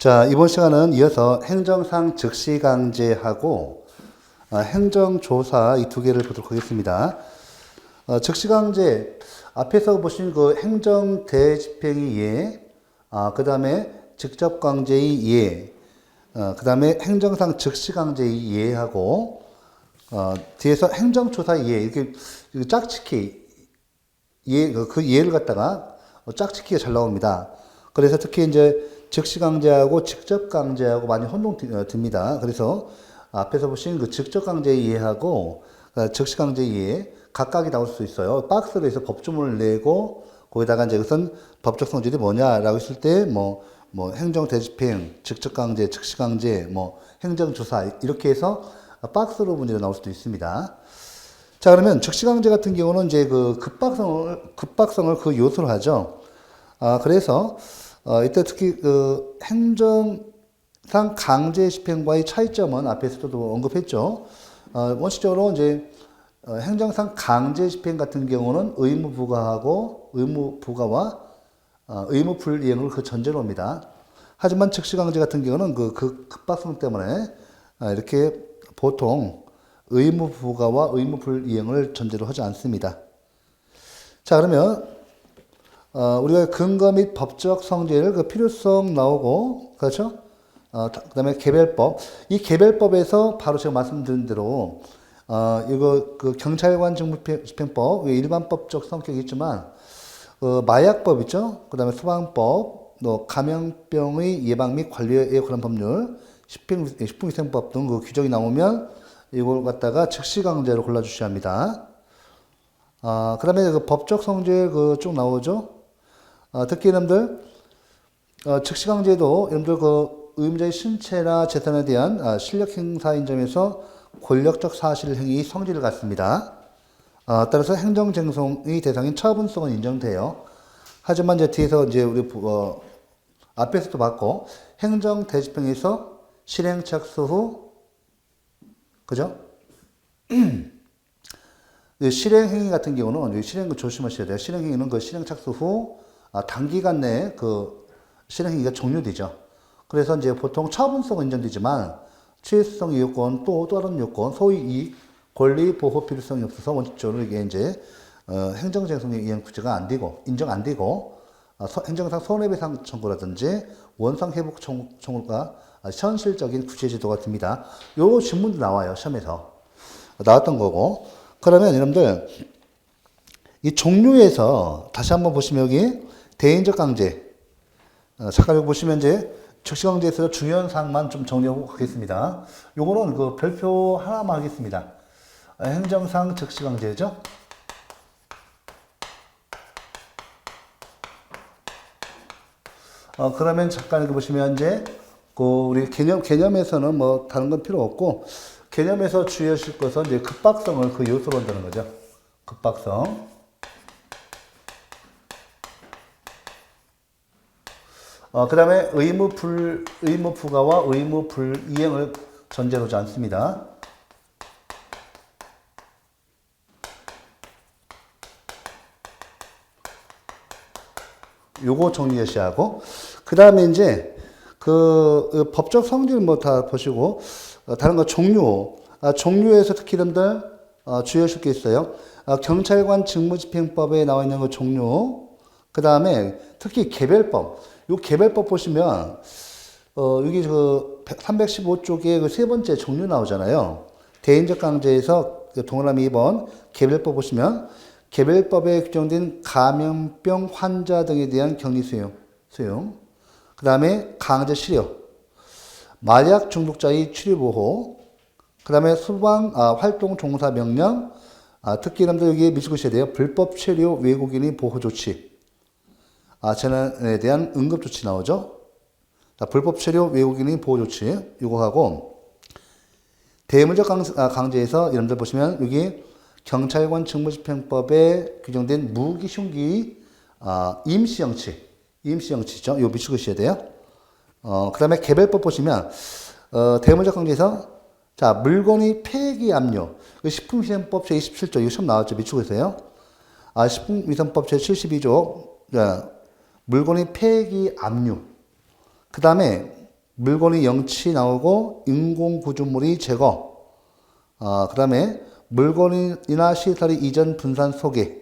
자, 이번 시간은 이어서 행정상 즉시강제하고 행정조사 이 두 개를 보도록 하겠습니다. 즉시강제, 앞에서 보신 그 행정대집행의 예, 그 다음에 직접강제의 예, 그 다음에 행정상 즉시강제의 예하고, 뒤에서 행정조사의 예, 이렇게 짝짓기, 예, 그 예를 갖다가 짝짓기가 잘 나옵니다. 그래서 특히 이제 즉시강제하고 직접강제하고 많이 혼동됩니다. 그래서 앞에서 보신 그 직접강제 이해하고 즉시강제 이해 각각이 나올 수 있어요. 박스로 해서 법조문을 내고 거기다가 이제 우선 법적 성질이 뭐냐라고 했을 때 뭐 행정대집행, 직접강제, 즉시강제, 뭐 행정조사 이렇게 해서 박스로 문제가 나올 수도 있습니다. 자, 그러면 즉시강제 같은 경우는 이제 그 급박성을 그 요소로 하죠. 그래서 이때 특히 그 행정상 강제 집행과의 차이점은 앞에서도 언급했죠. 원칙적으로 이제 행정상 강제 집행 같은 경우는 의무 부과하고 의무 부과와 의무 불이행을 그 전제로 합니다. 하지만 즉시강제 같은 경우는 그 급박성 때문에 이렇게 보통 의무 부과와 의무 불이행을 전제로 하지 않습니다. 자, 그러면 우리가 근거 및 법적 성질 그 필요성 나오고, 그렇죠? 그 다음에 개별법. 이 개별법에서 바로 제가 말씀드린 대로, 이거 그 경찰관 직무집행법, 일반법적 성격이 있지만, 마약법 있죠? 그 다음에 소방법, 또 감염병의 예방 및 관리에 관한 법률, 식품위생법 등 그 규정이 나오면 이걸 갖다가 즉시강제로 골라주셔야 합니다. 그 다음에 그 법적 성질 그 쭉 나오죠? 특히 여러분들, 즉시강제도 여러분들 그 의무자의 신체나 재산에 대한 실력 행사인 점에서 권력적 사실 행위 성질을 갖습니다. 따라서 행정쟁송의 대상인 처분성은 인정돼요. 하지만 이제 뒤에서 이제 우리 앞에서도 봤고 행정대집행에서 실행 착수 후, 그죠? 실행행위 같은 경우는 실행 조심하셔야 돼요. 실행행위는 그 실행 착수 후 단기간 내에 그 실행행위가 종료되죠. 그래서 이제 보통 처분성은 인정되지만 취해성 요건 또 다른 요건 소위 이익 권리 보호 필요성이 없어서 원칙적으로 이게 이제 행정쟁송에 의한 구제가 안 되고 인정 안 되고 행정상 손해배상 청구라든지 원상회복 청구가 현실적인 구제 제도가 됩니다. 요 질문도 나와요. 시험에서 나왔던 거고. 그러면 여러분들 이 종류에서 다시 한번 보시면 여기 대인적 강제 잠깐 여기 보시면 이제 즉시강제에서 중요한 사항만 좀 정리하고 가겠습니다. 요거는 그 별표 하나만 하겠습니다. 행정상 즉시강제죠. 그러면 잠깐 여기 보시면 이제 그 우리 개념에서는 뭐 다른 건 필요 없고 개념에서 주의하실 것은 이제 급박성을 그 요소로 한다는 거죠. 급박성. 그 다음에 의무 부과와 의무 불이행을 전제로 하지 않습니다. 요거 정리하셔야 하고, 그 다음에 이제 그 법적 성질 뭐 다 보시고, 다른 거 종류에서 특히 여러분들 주의하실 게 있어요. 경찰관 직무집행법에 나와 있는 그 종류, 그 다음에 특히 개별법. 요 개별법 보시면 여기 그 315쪽에 그 세 번째 종류 나오잖아요. 대인적 강제에서 동그라미 2번 개별법 보시면 개별법에 규정된 감염병 환자 등에 대한 격리 수용. 그 다음에 강제 치료, 마약 중독자의 치료 보호, 그 다음에 소방 활동 종사 명령, 특히 여러분들 여기 미치셔야 돼요. 불법 체류 외국인의 보호 조치. 재난에 대한 응급조치 나오죠. 자, 불법 체류 외국인의 보호조치 이거 하고 대물적 강제에서 여러분들 보시면 여기 경찰관 직무집행법에 규정된 무기 흉기 임시정치죠. 이거 미치고 있어야 돼요. 그 다음에 개별법 보시면 대물적 강제에서 자 물건의 폐기 압류 식품위생법 제27조 이거 처음 나왔죠. 미치고 있어요. 식품위생법 제72조 물건의 폐기 압류. 그 다음에 물건이 영치 나오고 인공구조물이 제거. 그 다음에 물건이나 시설의 이전 분산 소개.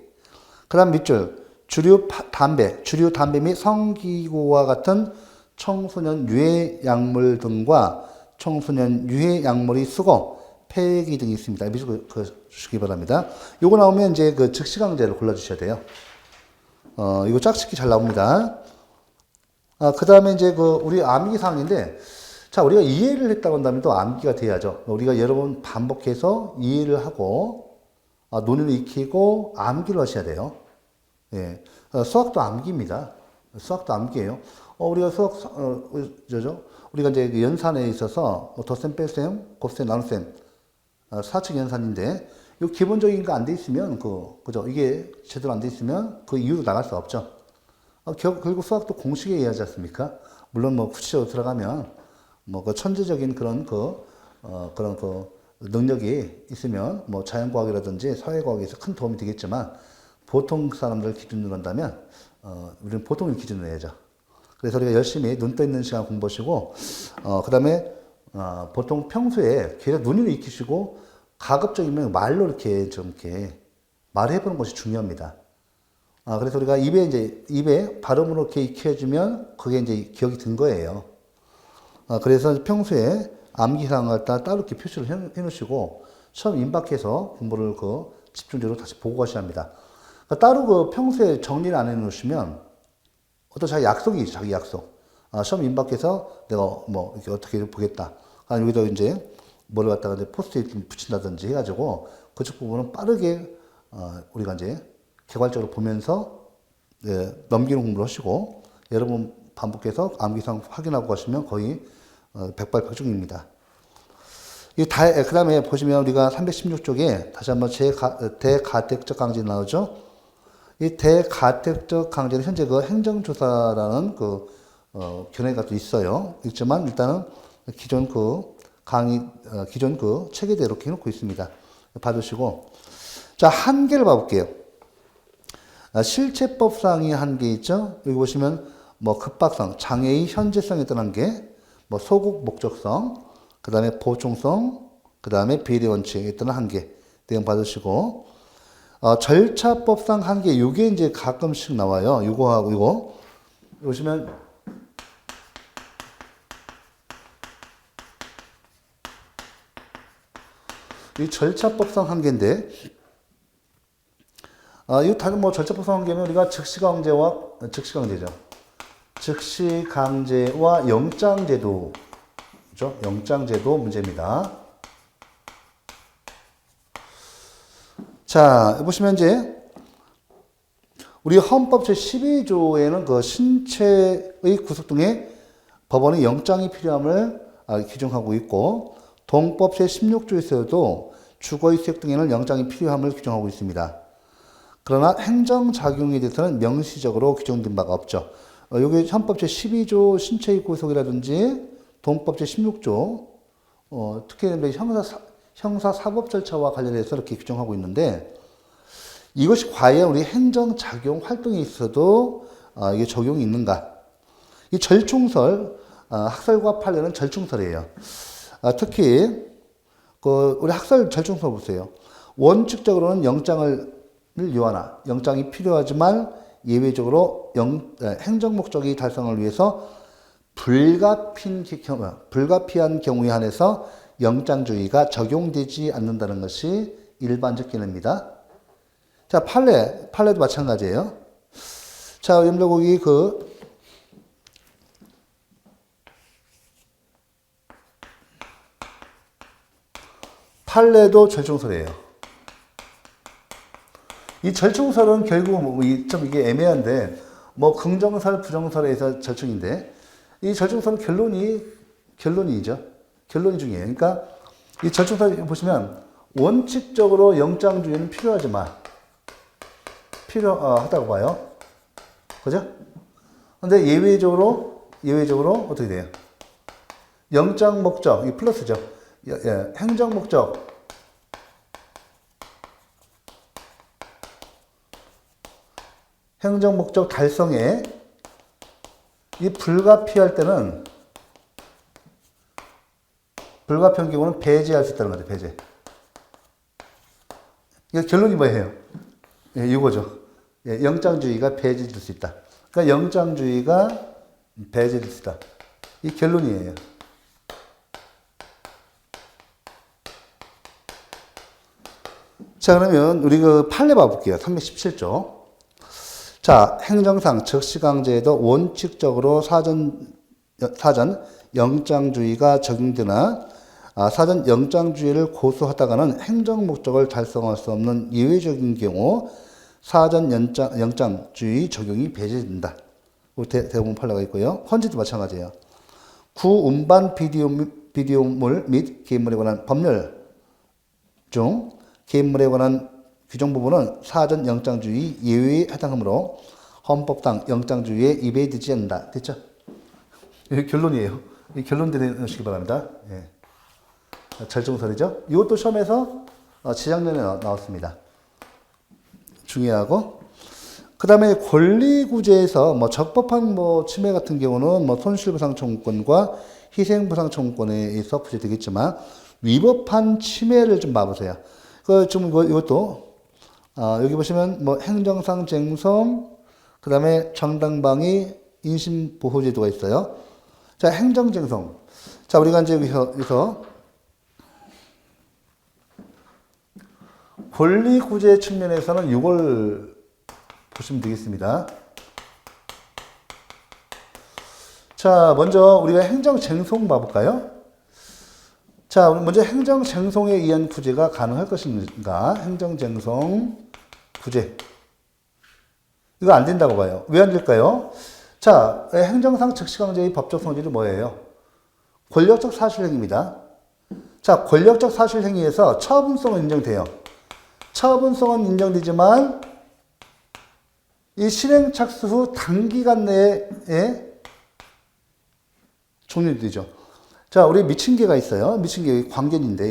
그 다음 밑줄. 주류 담배 및 성기구와 같은 청소년 유해 약물 등과 청소년 유해 약물의 수거, 폐기 등이 있습니다. 밑줄 주시기 바랍니다. 요거 나오면 이제 그 즉시강제를 골라주셔야 돼요. 이거 짝짓기 잘 나옵니다. 그 다음에 이제 그 우리 암기 사항인데, 자, 우리가 이해를 했다고 한다면 또 암기가 돼야죠. 우리가 여러 번 반복해서 이해를 하고, 논의를 익히고, 암기를 하셔야 돼요. 예. 수학도 암기입니다. 수학도 암기예요. 우리가 우리가 이제 그 연산에 있어서, 덧셈, 뺄셈, 곱셈, 나눗셈, 4층 연산인데, 이 기본적인 거 안 돼 있으면, 그죠? 이게 제대로 안 돼 있으면 그 이유로 나갈 수 없죠. 결국 수학도 공식에 의하지 않습니까? 물론 뭐 구체적으로 들어가면 뭐 그 천재적인 그런 그런 능력이 있으면 뭐 자연과학이라든지 사회과학에서 큰 도움이 되겠지만 보통 사람들 기준으로 한다면 우리는 보통을 기준으로 해야죠. 그래서 우리가 열심히 눈 떠 있는 시간 공부하시고 그다음에 보통 평소에 계속 눈으로 익히시고 가급적이면 말로 이렇게 좀 이렇게 말해보는 것이 중요합니다. 그래서 우리가 입에 발음으로 이렇게 익혀주면 그게 이제 기억이 든 거예요. 그래서 평소에 암기사항을 따로 이렇게 표시를 해 놓으시고, 시험 임박해서 공부를 집중적으로 다시 보고 가셔야 합니다. 따로 평소에 정리를 안 해 놓으시면, 어떤 자기 약속이 있죠, 자기 약속. 시험 임박해서 내가 뭐, 이렇게 어떻게 보겠다. 여기다 이제 뭐를 갖다가 이제 포스트잇 붙인다든지 해가지고, 그쪽 부분은 빠르게, 우리가 이제 개괄적으로 보면서 넘기는 공부를 하시고 여러분 반복해서 암기사항 확인하고 가시면 거의 백발백중입니다. 그 다음에 보시면 우리가 316쪽에 다시 한번 대가택적 강제 나오죠. 이 대가택적 강제는 현재 그 행정조사라는 견해가 또 있지만 일단은 기존 기존 체계대로 이렇게 해놓고 있습니다. 봐주시고, 자, 한계를 봐볼게요. 실체법상의 한계 있죠? 여기 보시면 뭐 급박성, 장애의 현재성에 따른 한계, 뭐 소극 목적성, 그 다음에 보충성, 그 다음에 비례 원칙에 따른 한계 내용 받으시고, 절차법상 한계, 요게 이제 가끔씩 나와요. 요거하고 이거 보시면 이 절차법상 한계인데. 이거 다른 뭐 절차법상 한계면 우리가 즉시강제죠. 즉시강제와 영장제도, 그죠? 영장제도 문제입니다. 자, 보시면 이제 우리 헌법 제12조에는 그 신체의 구속 등의 법원의 영장이 필요함을 규정하고 있고, 동법 제16조에서도 주거의 수역 등에는 영장이 필요함을 규정하고 있습니다. 그러나 행정작용에 대해서는 명시적으로 규정된 바가 없죠. 여기 헌법 제12조 신체의 구속이라든지 동법 제16조 특히 형사사법 절차와 관련해서 이렇게 규정하고 있는데, 이것이 과연 우리 행정작용 활동에 있어도 이게 적용이 있는가? 이 절충설, 학설과 판례는 절충설이에요. 특히 우리 학설 절충설 보세요. 원칙적으로는 영장을 요하나 영장이 필요하지만 예외적으로 행정 목적의 달성을 위해서 불가피한 경우에 한해서 영장주의가 적용되지 않는다는 것이 일반적 견해입니다. 자, 판례도 마찬가지예요. 자, 염려고기 판례도 절충설이에요. 이 절충설은 결국 좀 이게 애매한데, 뭐 긍정설, 부정설에서 절충인데, 이 절충설은 결론이죠. 결론이 중요해요. 그러니까 이 절충설 보시면 원칙적으로 영장주의는 필요하다고 봐요. 그죠? 근데 예외적으로 어떻게 돼요? 영장 목적, 이 플러스죠. 행정 목적. 행정 목적 달성에 이 불가피할 때는 불가피한 경우는 배제할 수 있다는 거죠. 배제. 이거 결론이 뭐예요? 예, 이거죠. 예, 영장주의가 배제될 수 있다. 그러니까 영장주의가 배제될 수 있다. 이 결론이에요. 자, 그러면 우리 그 판례 봐볼게요. 317조. 자, 행정상 적시강제에도 원칙적으로 사전 영장주의가 적용되나 사전 영장주의를 고수하다가는 행정 목적을 달성할 수 없는 예외적인 경우 사전 영장주의 적용이 배제된다. 대부분 판례가 있고요. 헌재도 마찬가지예요. 구운반 비디오물 및 게임물에 관한 법률 중 게임물에 관한 규정 부분은 사전 영장주의 예외에 해당하므로 헌법상 영장주의에 위배되지 않는다. 됐죠? 이게 결론이에요. 이 결론대로 넣으시기 바랍니다. 예. 절정설이죠. 이것도 시험에서 재작년에 나왔습니다. 중요하고. 그 다음에 권리구제에서 뭐 적법한 뭐 침해 같은 경우는 뭐 손실보상 청구권과 희생보상 청구권에 의해서 구제되겠지만 위법한 침해를 좀 봐보세요. 좀 이것도 여기 보시면 뭐 행정상 쟁송, 그 다음에 정당방위, 인신보호제도가 있어요. 자, 행정쟁송. 자, 우리가 이제 여기서 권리구제 측면에서는 이걸 보시면 되겠습니다. 자, 먼저 우리가 행정쟁송 봐볼까요? 자, 먼저 행정쟁송에 의한 구제가 가능할 것인가? 행정쟁송 구제. 이거 안 된다고 봐요. 왜 안 될까요? 자, 행정상 적시강제의 법적 성질이 뭐예요? 권력적 사실행위입니다. 자, 권력적 사실행위에서 처분성은 인정돼요. 처분성은 인정되지만 이 실행 착수 후 단기간 내에 종료되죠. 자, 우리 미친개가 있어요. 미친개 광견인데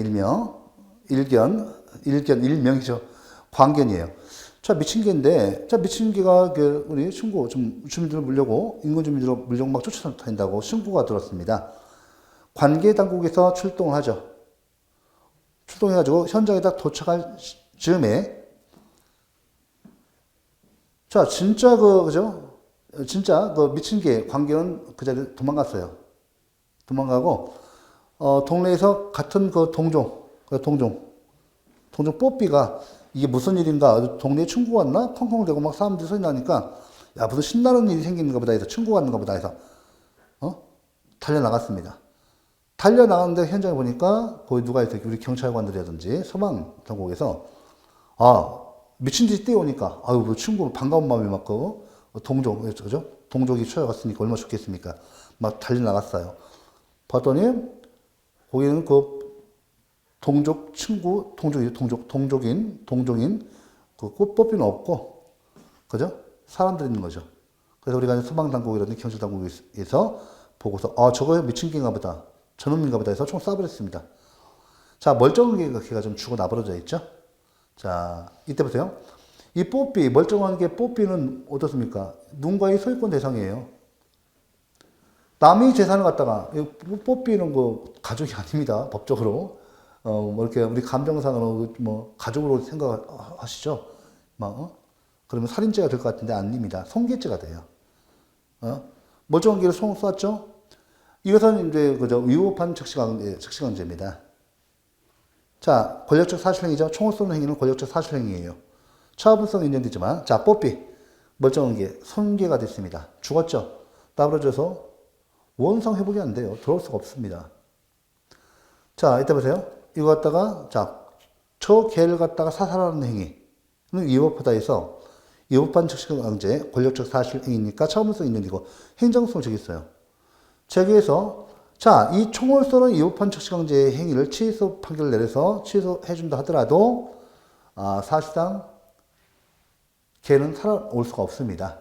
일명이죠. 광견이에요. 자, 미친개인데, 자, 미친개가 우리 신고, 주민들을 물려고, 인근 주민들을 물려고 막 쫓아다닌다고 신고가 들었습니다. 관계 당국에서 출동을 하죠. 출동해가지고 현장에 딱 도착할 즈음에, 자, 진짜 그죠? 진짜 미친개 광견은 그 자리에 도망갔어요. 도망가고, 동네에서 같은 동종 뽀삐가 이게 무슨 일인가, 동네에 친구가 왔나? 펑펑대고 막 사람들이 소리 나니까, 야, 무슨 신나는 일이 생기는가 보다 해서, 친구가 왔는가 보다 해서, 달려나갔습니다. 달려나갔는데 현장에 보니까, 거기 누가 있어요? 우리 경찰관들이라든지, 소방당국에서, 미친 듯이 뛰어오니까, 아유, 그 친구 반가운 마음이 막, 그죠? 동족이 쳐갔으니까 얼마나 좋겠습니까? 막 달려나갔어요. 봤더니, 거기는 동족 친구, 동족인, 꽃뽀삐는 없고, 그죠? 사람들이 있는 거죠. 그래서 우리가 소방당국이라든지 경찰당국에서 보고서, 저거 미친 개인가 보다. 저놈인가 보다 해서 총 쏴버렸습니다. 자, 멀쩡한 개가 좀 죽어 나버려져 있죠? 자, 이때 보세요. 이 뽀삐, 멀쩡한 게 뽀삐는 어떻습니까? 누군가의 소유권 대상이에요. 남의 재산을 갖다가, 뽀삐는 가족이 아닙니다. 법적으로. 이렇게 우리 감정상으로 가족으로 생각하시죠? 그러면 살인죄가 될 것 같은데 아닙니다. 손괴죄가 돼요. 멀쩡한 개를 쐈죠? 이것은 이제 위법한 적시강제입니다. 자, 권력적 사실행위죠. 총을 쏘는 행위는 권력적 사실행위예요. 처분성 인정되지만, 자, 뽀삐 멀쩡한 개 손괴가 됐습니다. 죽었죠? 나부러져서 원상 회복이 안 돼요. 들어올 수가 없습니다. 자, 이때 보세요. 이거 갖다가, 자, 저 개를 갖다가 사살하는 행위는 위법하다 해서 위법한 적시강제, 권력적 사실행위니까 처분성 인정되고 행정성을 적였어요. 제기해서, 자, 이 총을 쏘는 위법한 적시강제 행위를 취소 판결을 내려서 취소해준다 하더라도, 사실상 개는 살아올 수가 없습니다.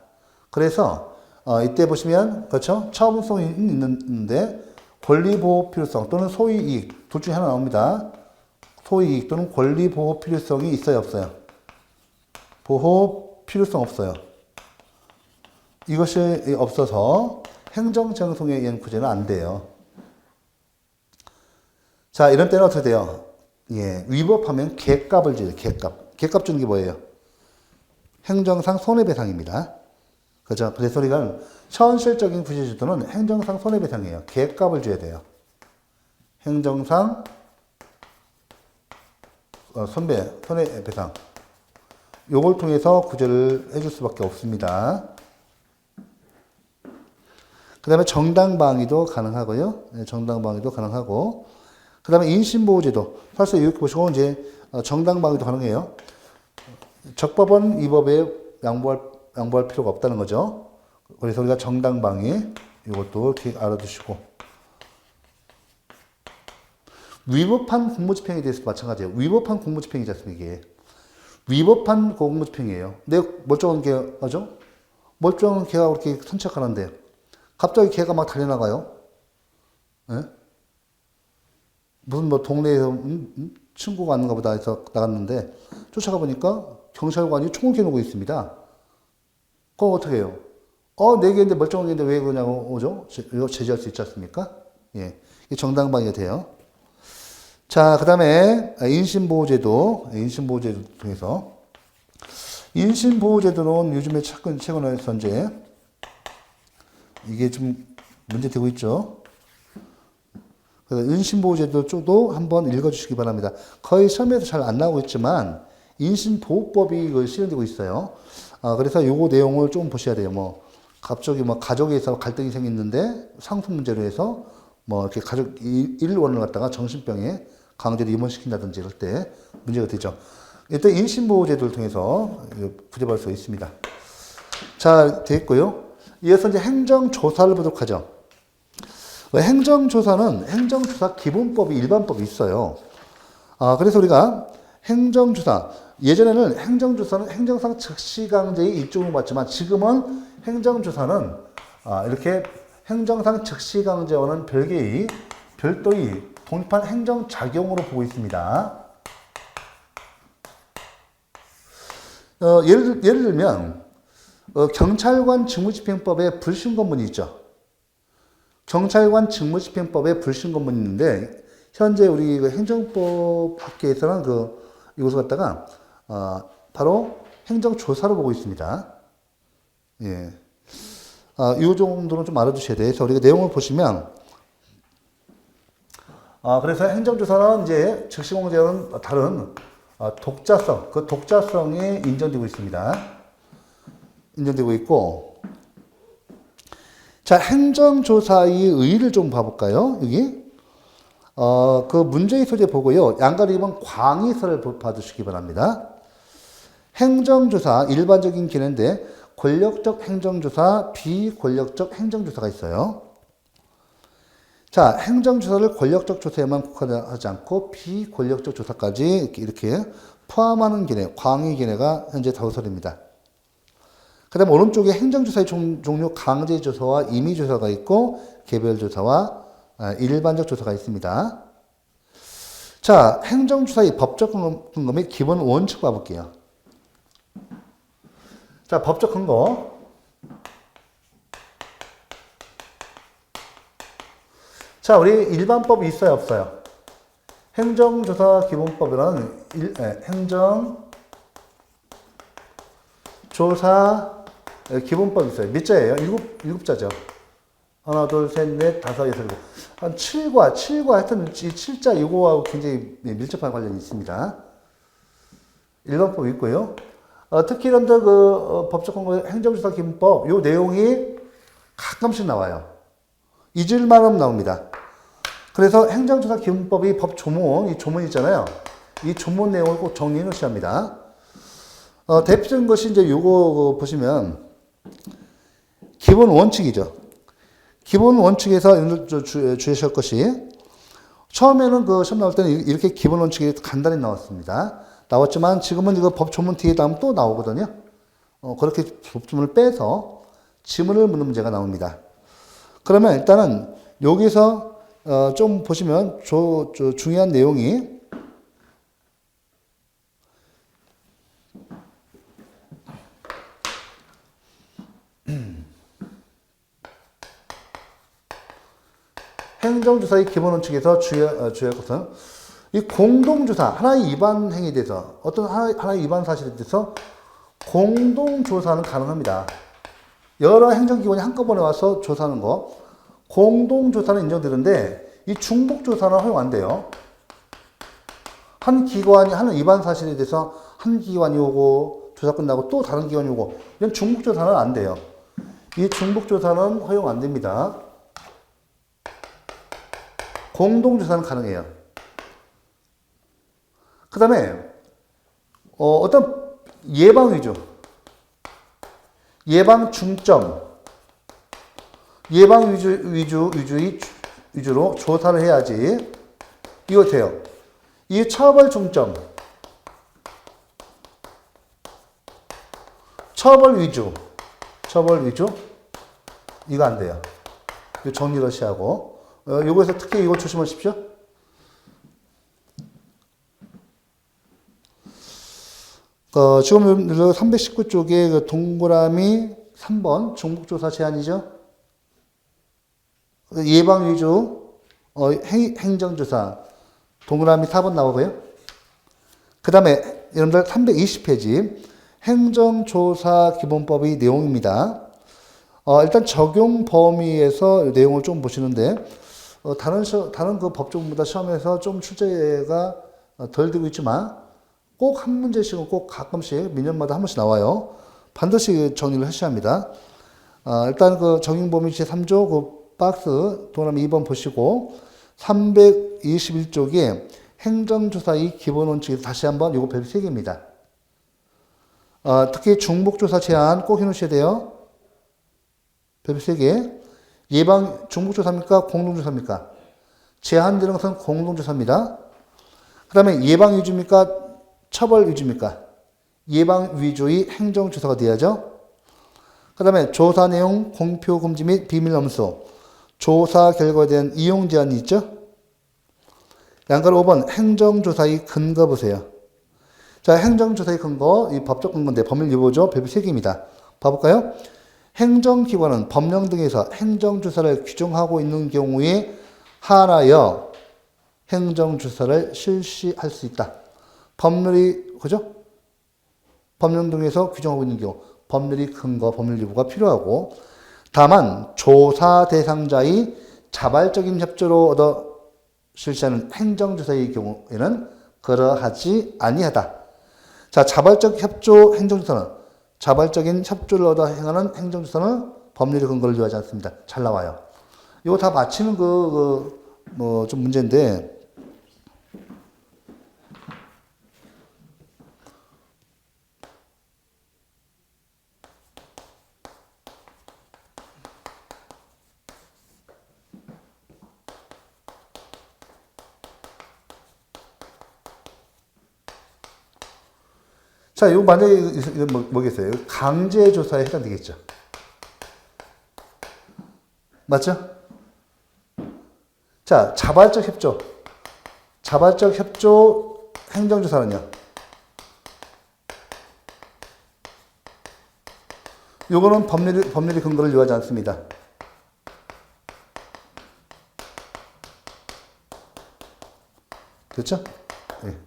그래서, 이때 보시면, 그렇죠? 처분성이 있는데, 권리보호 필요성 또는 소위이익 둘 중에 하나 나옵니다. 소위이익 또는 권리보호 필요성이 있어요, 없어요? 보호 필요성 없어요. 이것이 없어서 행정쟁송에 의한 구제는 안 돼요. 자, 이런 때는 어떻게 돼요? 예, 위법하면 객값을 줘요. 객값. 객값 주는 게 뭐예요? 행정상 손해배상입니다. 그죠? 그래서 우리가 현실적인 구제제도는 행정상 손해배상이에요. 객값을 줘야 돼요. 행정상 손해배상. 요걸 통해서 구제를 해줄 수밖에 없습니다. 그 다음에 정당방위도 가능하고요. 네, 정당방위도 가능하고. 그 다음에 인신보호제도. 사실 이렇게 보시고 이제 정당방위도 가능해요. 적법은 이 법에 양보할 필요가 없다는 거죠. 그래서 우리가 정당방위 이것도 이렇게 알아두시고. 위법한 공무집행에 대해서 마찬가지예요. 위법한 공무집행이지 않습니까, 이게. 위법한 공무집행이에요. 내 멀쩡한 개, 맞죠? 멀쩡한 개가 그렇게 산책하는데, 갑자기 개가 막 달려나가요. 예? 무슨 뭐 동네에서 친구가 왔는가 보다 해서 나갔는데, 쫓아가 보니까 경찰관이 총을 겨누고 있습니다. 그럼 어떻게 해요? 내 개인데 멀쩡한 개인데 왜 그러냐고 오죠? 이거 제지할 수 있지 않습니까? 예. 이게 정당방위가 돼요. 자, 그 다음에 인신보호제도 통해서 인신보호제도는 요즘에 최근에 현재 이게 좀 문제되고 있죠. 그래서 인신보호제도 쪽도 한번 읽어주시기 바랍니다. 거의 시험에서 잘 안 나오고 있지만 인신보호법이 실현되고 있어요. 그래서 요거 내용을 좀 보셔야 돼요. 뭐 갑자기 뭐 가족에서 갈등이 생겼는데 상속 문제로 해서 뭐 이렇게 가족 일원을 갖다가 정신병에 강제로 입원시킨다든지 이럴 때 문제가 되죠. 일단 인신보호제도를 통해서 구제받을 수 있습니다. 자, 됐고요. 이어서 이제 행정조사를 보도록 하죠. 행정조사는 행정조사 기본법이 일반법이 있어요. 그래서 우리가 행정조사, 예전에는 행정조사는 행정상 즉시강제의 일종으로 봤지만 지금은 행정조사는 이렇게 행정상 즉시강제와는 별도의 독립한 행정작용으로 보고 있습니다. 예를 들면 경찰관 직무집행법에 불신검문이 있죠. 경찰관 직무집행법에 불신검문이 있는데 현재 우리 행정법 학계에서는 이것을 갖다가 바로 행정조사로 보고 있습니다. 예. 이 정도는 좀 알아두셔야 돼요. 그래서 우리가 내용을 보시면 그래서 행정조사는 이제 즉시공제와는 다른 독자성, 그 독자성이 인정되고 있습니다. 인정되고 있고, 자, 행정조사의 의의를 좀 봐볼까요? 여기. 그 문제의 소재 보고요. 양가로 2번 광의서를 봐주시기 바랍니다. 행정조사, 일반적인 개념인데, 권력적 행정조사, 비권력적 행정조사가 있어요. 자, 행정조사를 권력적 조사에만 국한하지 않고 비권력적 조사까지 이렇게 포함하는 개념, 광의 개념가 현재 다우설입니다. 그 다음에 오른쪽에 행정조사의 종류 강제조사와 임의조사가 있고 개별조사와 일반적 조사가 있습니다. 자, 행정조사의 법적 근거의 기본 원칙 봐볼게요. 자, 법적 근거. 자, 우리 일반법이 있어요, 없어요? 행정조사 기본법이라는 행정조사 기본법이 있어요. 몇 자예요? 일곱 자죠. 하나, 둘, 셋, 넷, 다섯, 여섯, 일곱. 한 7과 하여튼 이 7자 이거하고 굉장히 밀접한 관련이 있습니다. 일반법이 있고요. 특히 이런 법적 근거 행정조사 기본법, 요 내용이 가끔씩 나와요. 잊을만하면 나옵니다. 그래서 행정조사 기본법이 법 조문, 이 조문 있잖아요. 이 조문 내용을 꼭 정리해 놓으셔야 합니다. 대표적인 것이 이제 요거 보시면 기본 원칙이죠. 기본 원칙에서 주의하실 것이 처음에는 시험 나올 때는 이렇게 기본 원칙이 간단히 나왔습니다. 나왔지만 지금은 이거 법 조문 뒤에 나오면 또 나오거든요. 그렇게 법 조문을 빼서 지문을 묻는 문제가 나옵니다. 그러면 일단은 여기서 좀 보시면 중요한 내용이 행정조사의 기본 원칙에서 주의할 것은 이 공동조사, 하나의 위반 행위에 대해서 어떤 하나의 위반 사실에 대해서 공동조사는 가능합니다. 여러 행정기관이 한꺼번에 와서 조사하는 거 공동조사는 인정되는데 이 중복조사는 허용 안 돼요. 한 기관이 하는 위반 사실에 대해서 한 기관이 오고 조사 끝나고 또 다른 기관이 오고 이런 중복조사는 안 돼요. 이 중복조사는 허용 안 됩니다. 공동조사는 가능해요. 그 다음에 어떤 예방 위주, 예방 중점, 예방 위주로 조사를 해야지 이거 돼요. 이 처벌 중점, 처벌 위주 이거 안 돼요. 이거 정리를 하시고 요거에서 특히 이거 조심하십시오. 지금 319쪽에 그 동그라미 3번 중복조사 제한이죠. 예방 위주 행정조사 동그라미 4번 나오고요. 그 다음에 여러분들 320페이지 행정조사 기본법의 내용입니다. 일단 적용 범위에서 내용을 좀 보시는데 다른 그 법조문보다 시험에서 좀 출제가 덜 되고 있지만 꼭 한 문제씩은 꼭 가끔씩 민년마다 한 번씩 나와요. 반드시 정리를 하셔야 합니다. 일단 그 적용 범위 제3조 그 박스 동그라미 2번 보시고 321쪽에 행정조사의 기본 원칙에서 다시 한번 요거 별표 3개입니다. 특히 중복조사 제한 꼭 해놓으셔야 돼요. 별표 3개. 예방 중복조사입니까? 공동조사입니까? 제한되는 것은 공동조사입니다. 그 다음에 예방 위주입니까? 처벌 위주입니까? 예방 위주의 행정조사가 돼야죠. 그 다음에 조사 내용 공표 금지 및 비밀 엄수, 조사 결과에 대한 이용 제한이 있죠. 양가로 5번 행정조사의 근거 보세요. 자, 행정조사의 근거, 이 법적 근거인데 법률 유보죠. 별표 3개입니다. 봐볼까요? 행정기관은 법령 등에서 행정조사를 규정하고 있는 경우에 한하여 행정조사를 실시할 수 있다. 법률이, 그죠? 법령 등에서 규정하고 있는 경우, 법률이 근거, 법률 유보가 필요하고, 다만, 조사 대상자의 자발적인 협조로 얻어 실시하는 행정조사의 경우에는 그러하지 아니하다. 자, 자발적 협조 행정조사는, 자발적인 협조를 얻어 행하는 행정조사는 법률의 근거를 요하지 않습니다. 잘 나와요. 이거 다 맞히는 좀 문제인데, 자, 이거 만약에 이거 뭐겠어요? 강제조사에 해당되겠죠. 맞죠? 자, 자발적 협조. 자발적 협조 행정조사는요. 요거는 법률의 근거를 요하지 않습니다. 그렇죠? 네.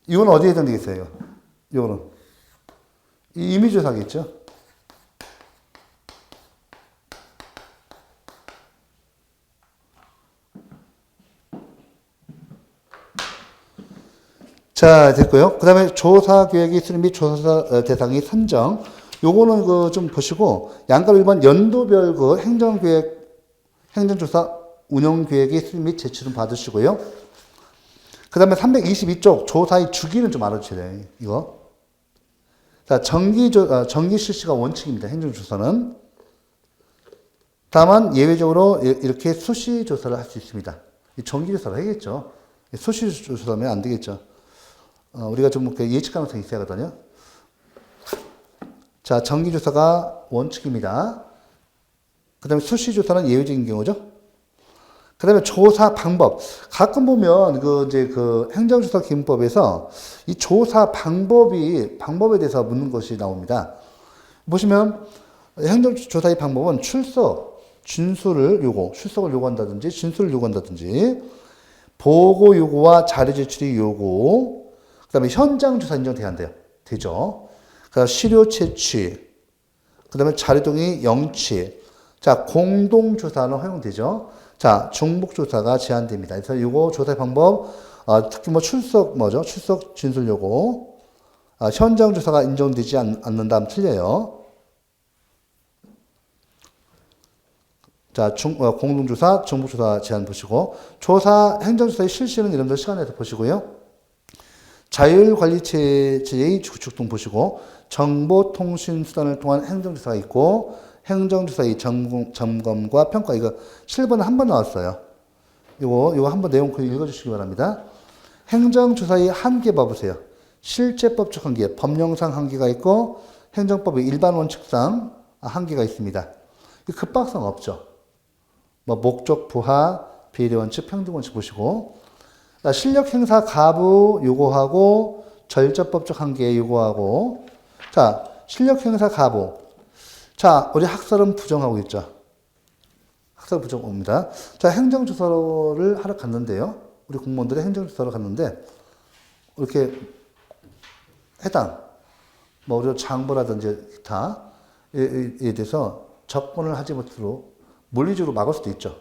이건 어디에 해당되겠어요? 요거는 임의조사겠죠. 자, 됐고요. 그 다음에 조사 계획의 수립 및 조사 대상의 선정. 요거는 좀 보시고, 양가로 1번 연도별 행정계획, 행정조사 운영계획의 수립 및 제출은 받으시고요. 그 다음에 322쪽 조사의 주기는 좀 알아주셔야 돼요. 이거. 자, 정기 실시가 원칙입니다. 행정조사는. 다만 예외적으로 이렇게 수시 조사를 할 수 있습니다. 정기 조사를 해야겠죠. 수시 조사하면 안 되겠죠. 우리가 좀 예측 가능성이 있어야 하거든요. 자, 정기 조사가 원칙입니다. 그 다음에 수시 조사는 예외적인 경우죠. 그 다음에 조사 방법. 가끔 보면, 행정조사 기본법에서 이 조사 방법에 대해서 묻는 것이 나옵니다. 보시면, 행정조사의 방법은 출석, 출석을 요구한다든지, 진술을 요구한다든지, 보고 요구와 자료 제출이 요구, 그 다음에 현장 조사 인정돼야 한대요. 되죠. 그 시료 채취, 그 다음에 자료 동의 영치. 자, 공동조사는 허용되죠. 자, 중복조사가 제한됩니다. 그래서 요거 조사 방법, 특히 뭐 출석 진술 요구, 현장 조사가 인정되지 않는다 하면 틀려요. 자, 공동조사, 중복조사 제한 보시고, 행정조사의 실시는 이름들 시간에서 보시고요. 자율관리체제의 구축 등 보시고, 정보통신수단을 통한 행정조사가 있고, 행정조사의 점검과 평가, 이거 실번은 한 번 나왔어요. 이거 한번 내용 읽어주시기 바랍니다. 행정조사의 한계 봐보세요. 실제법적 한계, 법령상 한계가 있고, 행정법의 일반 원칙상 한계가 있습니다. 급박성 없죠. 뭐 목적, 부하, 비례 원칙, 평등 원칙 보시고, 실력 행사 가부 요구하고 절저법적 한계 요구하고. 자, 실력 행사 가부. 자, 우리 학설은 부정하고 있죠. 학설 부정입니다. 자, 행정조사를 하러 갔는데요. 우리 공무원들이 행정조사를 갔는데 이렇게 해당 우리 장부라든지 기타에 대해서 접근을 하지 못하도록 물리적으로 막을 수도 있죠.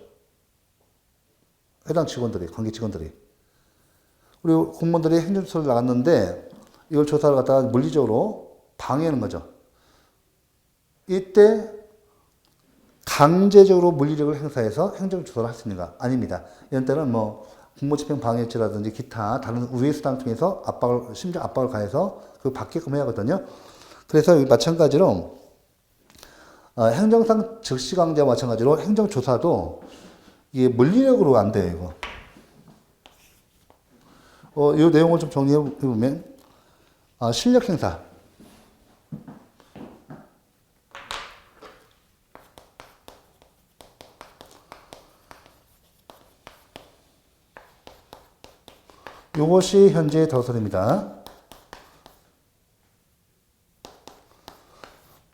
해당 직원들이, 관계 직원들이. 우리 공무원들이 행정조사를 나갔는데 이걸 조사를 갖다가 물리적으로 방해하는 거죠. 이때 강제적으로 물리력을 행사해서 행정조사를 할 수 있는가? 아닙니다. 이런 때는 공무집행 방해죄라든지 기타 다른 우회 수단 통해서 심지어 압박을 가해서 그 받게끔 해야 하거든요. 그래서 마찬가지로 행정상 즉시강제와 마찬가지로 행정조사도 이게 물리력으로 안 돼요, 이거. 이 내용을 좀 정리해 보면, 실력 행사. 이것이 현재의 더설입니다.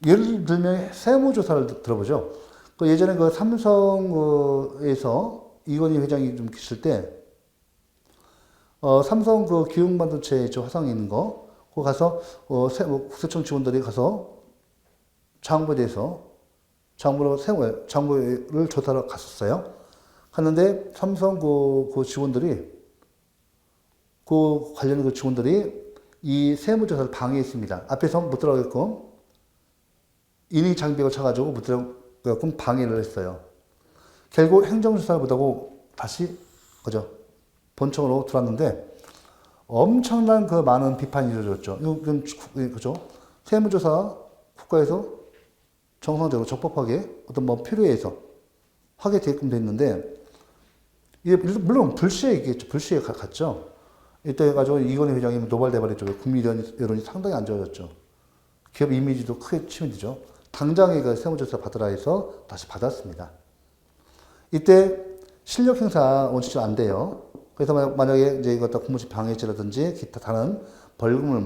예를 들면 세무조사를 들어보죠. 예전에 삼성에서 이건희 회장이 좀 계실 때, 삼성 기흥반도체 화성에 있는 그거 가서, 국세청 직원들이 가서 장부에 대해서, 장부를 조사하러 갔었어요. 갔는데, 삼성 직원들이, 관련 직원들이 이 세무조사를 방해했습니다. 앞에서 못 들어가게끔 인위 장벽을 쳐가지고 못 들어가게끔 방해를 했어요. 결국 행정조사를 못하고 다시 본청으로 들어왔는데 엄청난 많은 비판이 이루어졌죠. 그죠? 세무조사 국가에서 정상적으로 적법하게 어떤 필요에 의해서 하게 되게끔 됐는데 이게 물론 불시에 있겠죠. 불시에 갔죠. 이때 가지고 이건희 회장이 노발대발했죠. 국민 여론이 상당히 안 좋아졌죠. 기업 이미지도 크게 침해되죠. 당장에 세무조사 받으라 해서 다시 받았습니다. 이때 실력 행사 원칙적으로 안 돼요. 그래서 만약에 이제 이것 공무집 방해죄라든지 기타 다른 벌금을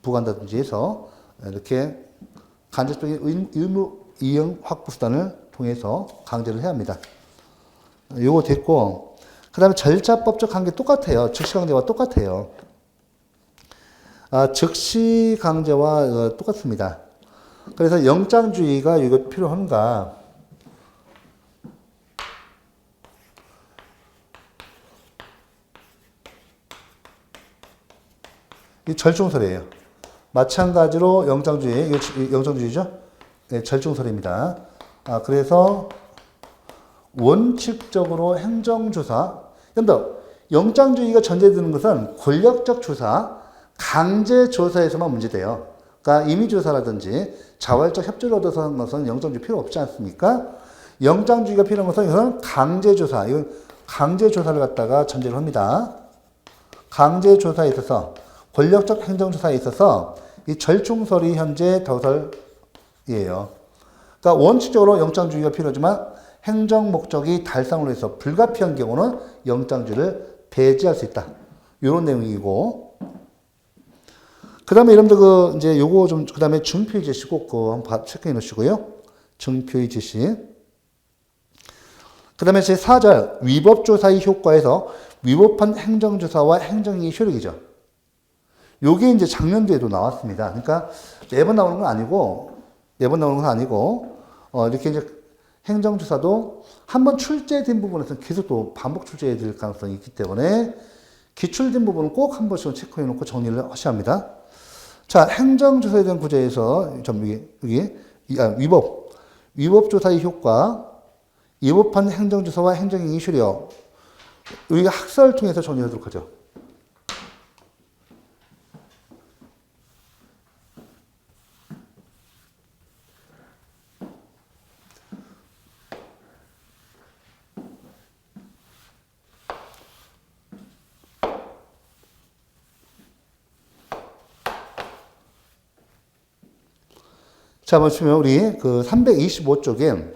부과한다든지 해서 이렇게 간접적인 의무 이행 확보 수단을 통해서 강제를 해야 합니다. 요거 됐고, 그 다음에 절차법적 한계 똑같아요. 즉시강제와 똑같아요. 즉시강제와 똑같습니다. 그래서 영장주의가 이거 필요한가? 이 절중설이에요. 마찬가지로 영장주의, 이거 영장주의죠? 네, 절중설입니다. 그래서 원칙적으로 행정조사, 영장주의가 전제되는 것은 권력적 조사, 강제조사에서만 문제돼요. 그러니까 임의조사라든지 자발적 협조를 얻어서 하는 것은 영장주의 필요 없지 않습니까? 영장주의가 필요한 것은 이건 강제조사, 이건 강제조사를 갖다가 전제를 합니다. 강제조사에 있어서, 권력적 행정조사에 있어서 이 절충설이 현재 더설이에요. 그러니까 원칙적으로 영장주의가 필요하지만 행정 목적이 달성을 해서 불가피한 경우는 영장주의를 배제할 수 있다. 이런 내용이고. 그 다음에 여러분들 이제 요거 그 다음에 증표의 제시 꼭 한번 체크해 놓으시고요. 증표의 제시. 그 다음에 제4절 위법조사의 효과에서 위법한 행정조사와 행정행위 효력이죠. 요게 이제 작년도에도 나왔습니다. 그러니까 매번 나오는 건 아니고, 이렇게 이제 행정조사도 한번 출제된 부분에서 계속 또 반복 출제될 가능성이 있기 때문에 기출된 부분은 꼭 한 번씩은 체크해 놓고 정리를 하셔야 합니다. 자, 행정조사에 대한 구제에서 위법조사의 효과, 위법한 행정조사와 행정행위 효력, 우리가 학설을 통해서 정리하도록 하죠. 자, 보시면 우리 그 325쪽에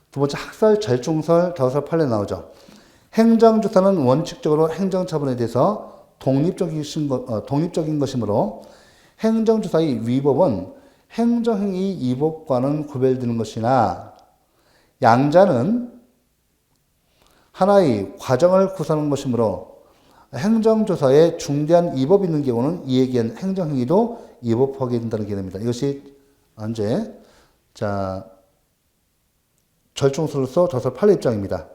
두 번째 학설, 절충설, 다우설 판례 나오죠. 행정조사는 원칙적으로 행정처분에 대해서 독립적인 것이므로 행정조사의 위법은 행정행위 위법과는 구별되는 것이나 양자는 하나의 과정을 구사하는 것이므로 행정조사에 중대한 위법이 있는 경우는 이에 기한 행정행위도 위법하게 된다는 개념입니다. 이것이 언제? 자, 절충설로서 저설 판례 입장입니다.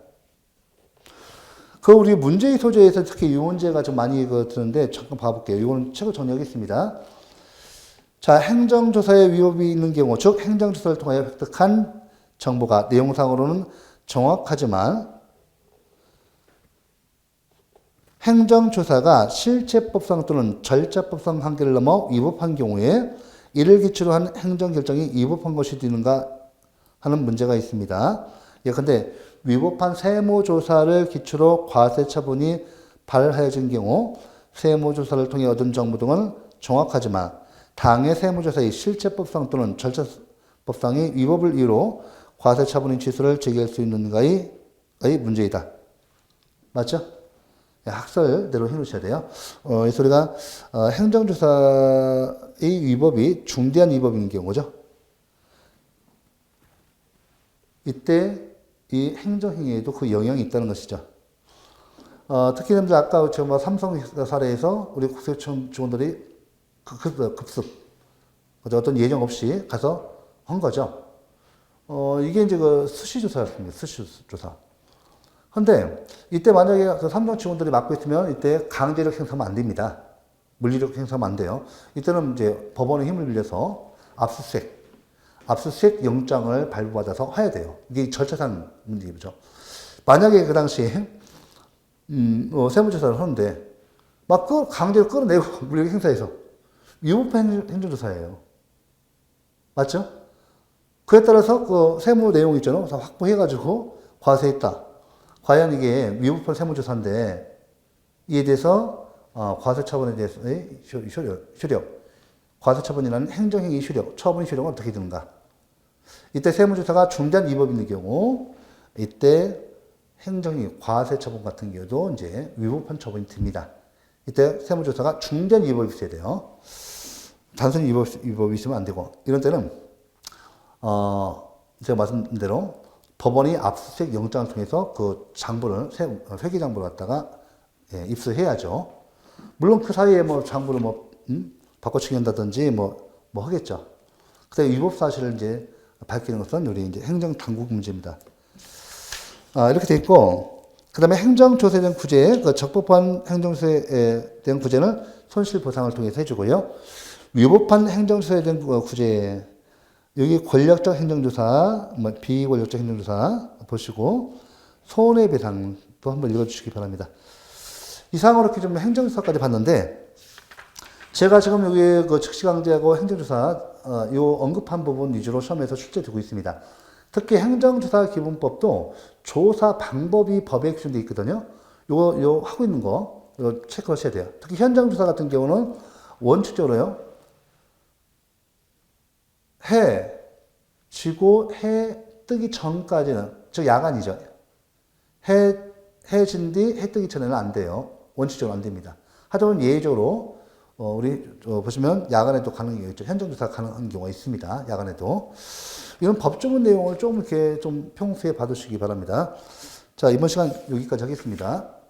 그 우리 문제의 소재에서 특히 이 문제가 좀 많이 드는데 잠깐 봐볼게요. 이거는 책을 정리하겠습니다. 자, 행정조사에 위법이 있는 경우, 즉 행정조사를 통하여 획득한 정보가 내용상으로는 정확하지만 행정조사가 실체법상 또는 절차법상 한계를 넘어 위법한 경우에 이를 기초로 한 행정결정이 위법한 것이 되는가 하는 문제가 있습니다. 예컨대 위법한 세무조사를 기초로 과세처분이 발하여진 경우 세무조사를 통해 얻은 정보 등은 정확하지만 당해 세무조사의 실체법상 또는 절차법상의 위법을 이유로 과세처분인 취소를 제기할 수 있는가의 문제이다. 맞죠? 학설대로 해놓으셔야 돼요. 이 소리가 행정조사의 위법이 중대한 위법인 경우죠. 이때 이 행정행위에도 그 영향이 있다는 것이죠. 특히 아까 저 삼성 사례에서 우리 국세청 직원들이 급습, 어떤 예정 없이 가서 한 거죠. 이게 이제 그 수시조사였습니다. 수시조사. 근데 이때 만약에 그 삼성 직원들이 맡고 있으면 이때 강제력 행사하면 안 됩니다. 물리력 행사하면 안 돼요. 이때는 이제 법원의 힘을 빌려서 압수수색 영장을 발부받아서 해야 돼요. 이게 절차상 문제죠. 만약에 그 당시에 세무조사를 하는데 막 강제로 끌어내고 물리력 행사해서 위법한 행정조사예요. 맞죠? 그에 따라서 그 세무 내용 있잖아요. 확보해가지고 과세했다. 과연 이게 위법한 세무조사인데 이에 대해서 과세처분에 대해서의 효력, 과세처분이라는 행정행위 효력, 처분 효력은 어떻게 되는가? 이때 세무조사가 중대한 위법이 있는 경우 이때 행정행위, 과세처분 같은 경우도 이제 위법한 처분이 듭니다. 이때 세무조사가 중대한 위법이 있어야 돼요. 단순히 위법이 있으면 안 되고 이런 때는 제가 말씀드린 대로 법원이 압수수색 영장을 통해서 그 장부를, 회계장부를 갖다가 입수해야죠. 물론 그 사이에 뭐 장부를 바꿔치기 한다든지 하겠죠. 그때 위법 사실을 이제 밝히는 것은 우리 이제 행정당국 문제입니다. 이렇게 돼 있고, 그 다음에 행정조사에 대한 구제, 그 적법한 행정조사에 대한 구제는 손실보상을 통해서 해주고요. 위법한 행정조사에 대한 구제, 여기 권력적 행정조사, 비권력적 행정조사 보시고 손해배상도 한번 읽어주시기 바랍니다. 이상으로 이렇게 좀 행정조사까지 봤는데 제가 지금 여기 그 즉시강제하고 행정조사 요 언급한 부분 위주로 시험에서 출제되고 있습니다. 특히 행정조사 기본법도 조사 방법이 법에 규정되어 있거든요. 요 하고 있는 거 이거 체크하셔야 돼요. 특히 현장조사 같은 경우는 원칙적으로요. 해 지고 해 뜨기 전까지는, 즉 야간이죠. 해 진 뒤 해 뜨기 전에는 안 돼요. 원칙적으로 안 됩니다. 하지만 예외적으로 우리 보시면 야간에도 가능한 경우 있죠. 현장조사 가능한 경우가 있습니다. 야간에도. 이런 법적인 내용을 좀 이렇게 좀 평소에 받으시기 바랍니다. 자, 이번 시간 여기까지 하겠습니다.